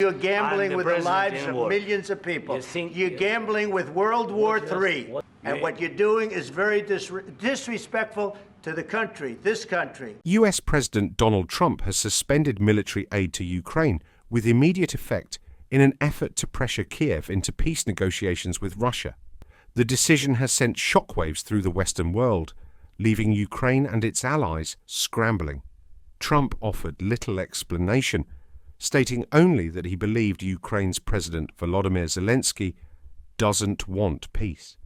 You're gambling with the lives of war. millions of people. You think- You're gambling with World War III. And what you're doing is very disrespectful to the country, this country. US President Donald Trump has suspended military aid to Ukraine with immediate effect in an effort to pressure Kyiv into peace negotiations with Russia. The decision has sent shockwaves through the Western world, leaving Ukraine and its allies scrambling. Trump offered little explanation, stating only that he believed Ukraine's President Volodymyr Zelensky doesn't want peace.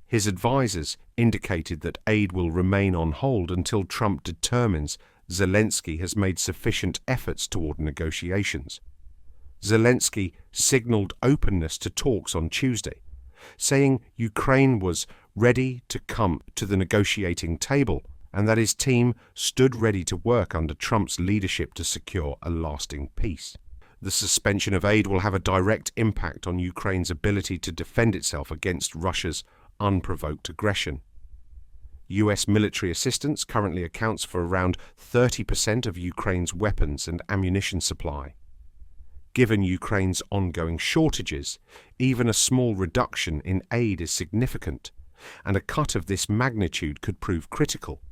His advisers indicated that aid will remain on hold until Trump determines Zelensky has made sufficient efforts toward negotiations. Zelensky signaled openness to talks on Tuesday, saying Ukraine was ready to come to the negotiating table and that his team stood ready to work under Trump's leadership to secure a lasting peace. The suspension of aid will have a direct impact on Ukraine's ability to defend itself against Russia's unprovoked aggression. US military assistance currently accounts for around 30% of Ukraine's weapons and ammunition supply. Given Ukraine's ongoing shortages, even a small reduction in aid is significant, and a cut of this magnitude could prove critical.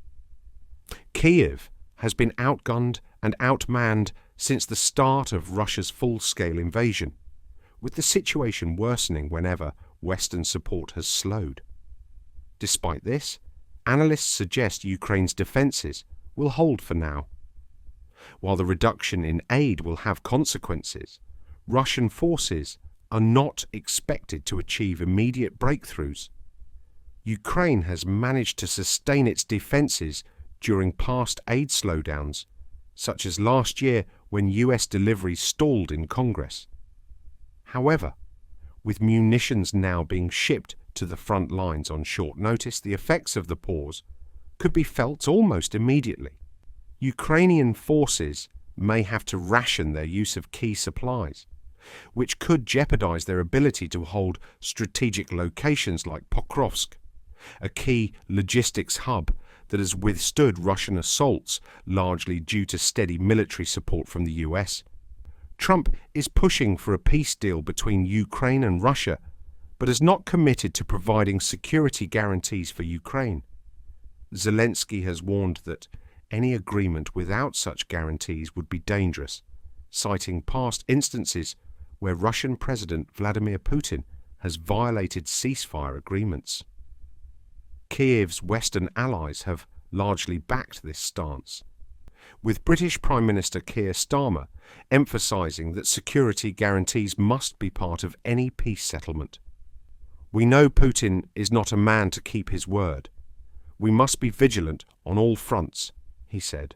Kyiv has been outgunned and outmanned since the start of Russia's full-scale invasion, with the situation worsening whenever Western support has slowed. Despite this, analysts suggest Ukraine's defences will hold for now. While the reduction in aid will have consequences, Russian forces are not expected to achieve immediate breakthroughs. Ukraine has managed to sustain its defences during past aid slowdowns, such as last year when US deliveries stalled in Congress. However, with munitions now being shipped to the front lines on short notice, the effects of the pause could be felt almost immediately. Ukrainian forces may have to ration their use of key supplies, which could jeopardize their ability to hold strategic locations like Pokrovsk, a key logistics hub that has withstood Russian assaults largely due to steady military support from the US. Trump is pushing for a peace deal between Ukraine and Russia, but has not committed to providing security guarantees for Ukraine. Zelensky has warned that any agreement without such guarantees would be dangerous, citing past instances where Russian President Vladimir Putin has violated ceasefire agreements. Kyiv's Western allies have largely backed this stance, with British Prime Minister Keir Starmer emphasising that security guarantees must be part of any peace settlement. "We know Putin is not a man to keep his word. We must be vigilant on all fronts," he said.